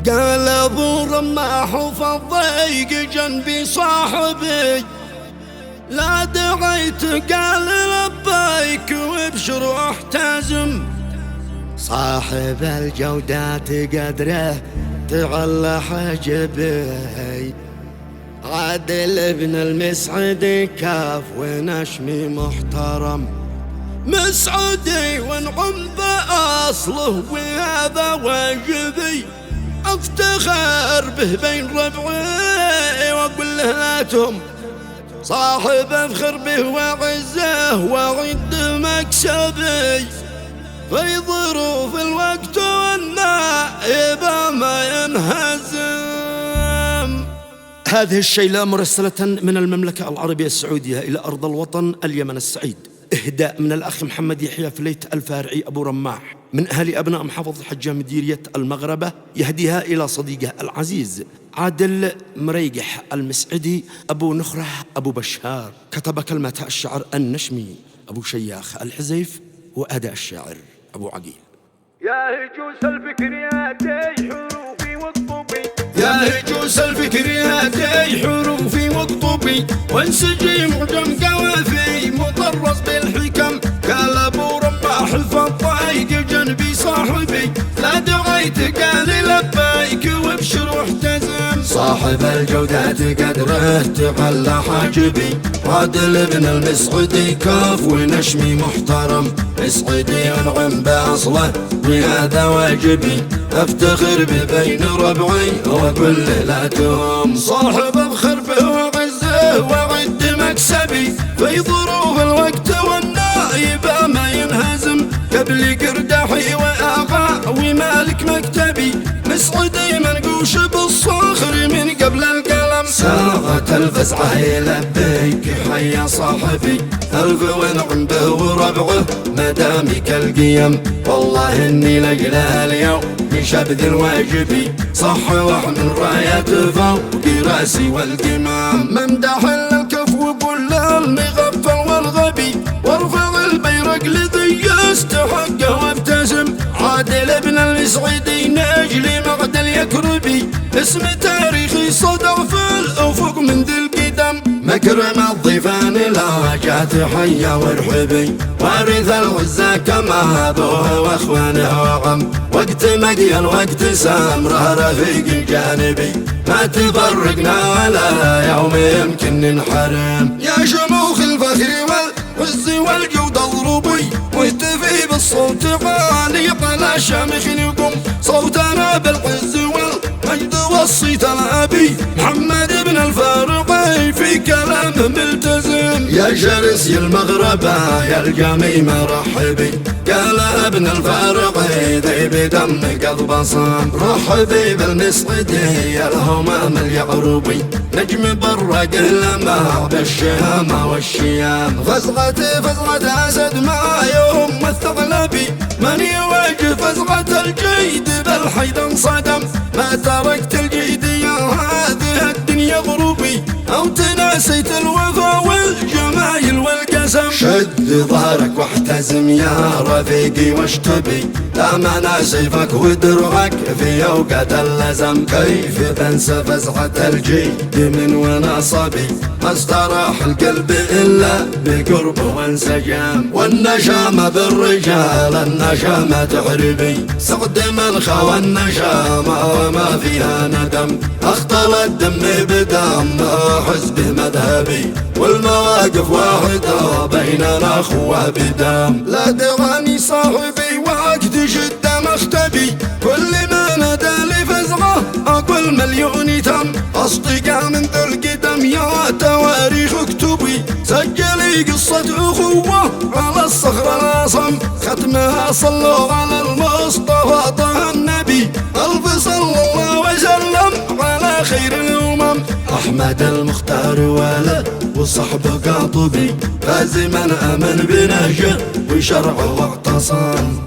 قال ابو رماح وفضيق جنبي صاحبي، لا دعيت قال لبيك وابشر واحتزم. صاحب الجودات قدره تعلى حجبي، عادل ابن المسعدي كاف ونشمي محترم. مسعدي ونعم بأصله وهذا واجبي، افتخر به بين ربعي واقول له لا تهم. صاحب افخر به وعزه وعد مكسبي، في ظروف الوقت والنائب ما ينهزم. هذه الشيلة مرسلة من المملكة العربية السعودية إلى أرض الوطن اليمن السعيد، إهداء من الأخ محمد يحيى فليت الفارعي أبو رماح من أهل أبناء محافظة حجام مديرية المغربة، يهديها إلى صديقه العزيز عادل مريقح المسعدي أبو نخرة أبو بشار. كتب كلمة الشعر النشمي أبو شياخ الحزيف، وأداء الشاعر أبو عقيل. يا هجوس الفكريات حروفي واقطبي، يا هجوس الفكريات حروفي واقطبي، وانسجي معجم قوافي مطرز بالحكم. قال ابو رماح الفضايق جنبي صاحبي، لا دعيت قال لبيك وابشر واحتزم. صاحب الجودات قدره تعلى حاجبي، عادل ابن المسعدي كاف ونشمي محترم. مسعدي انعم باصله وهذا واجبي، افتخر به بين ربعي واقول له لا تهم. صاحب افخر به وعزه وعد مكسبي، في ظروف الوقت والنائب ما ينهزم. قبل قرداحي واغا ومالك مكتبي، مسعدي منقوش بالصخر من قبل القلم. ساغت الفزعه يلبيك حيا صاحبي، الف ونعم به وربعه مدامك القيم. والله اني لجلها اليوم بشبذ واجبي، صح واحمل رايات فوق راسي والقمام. ممدح للكفو بول المغفل والغبي، وارفع البيرق لذي يستحقه وابتسم. عادل ابن المسعدي نجلي معدل يكربي، اسم تاريخي صدع في الافق من ذي القدم. مكرم الضيفان لا جات حيا وارحبي، وارث العزة كما ابوه واخوانه وعم. وقت مقي الوقت سامره رفيق جانبي، ما تفرقنا ولا يوم يمكن ننحرم. يا شموخ الفخر والعز والجود اضربي، واهتفي بالصوت عالي على شامخ يقوم. صوتنا بالعز والمجد والصيت الابي، محمد بن الفارقي في كلامه ملتزم. يا شرسي المغربة يا الجميع مرحبي، قال ابن الفارقي ذي بدم قد بصم. رحبي بالمسعدي يا الهمام اليعربي، نجم برق اللمع بالشهامة والشيام. فزعة اسد ما يهم الثعلبي، من يواجه فزعة الجيد بالحيد انصدم. ما تركت الجيد يا هذه الدنيا غروبي، او تناسيت الوفا والجمايل والقسم. شد ظهرك واحتزم يا رفيقي واشتبي، لا معنى سيفك ودرعك في اوقات اللزم. كيف تنسى فزعة الجيد من وانا صبي، ما استراح القلب الا بقرب وانسجام. والنشامة بالرجال النشامة تعربي، سعد من خوى النشامة وما فيها ندم. اختلط دمي بدم حزبه مذهبي، والمواقف واحدة بيننا اخوة بدم. لا دعاني صاحبي وقت جدة مختبي، كل ما نادى لي فزعة اقول مليون تم. اصدقاء من ذو القدم يا تواريخ اكتبي، سجلي قصة اخوة على الصخر الاصم. ختمها صلوا على المصطفى طه النبي، الف صلى الله وسلم على خير الامم. احمد المختار ولد وصحبه قاطبي، فاز من امن بنهجه وشرعه واعتصم.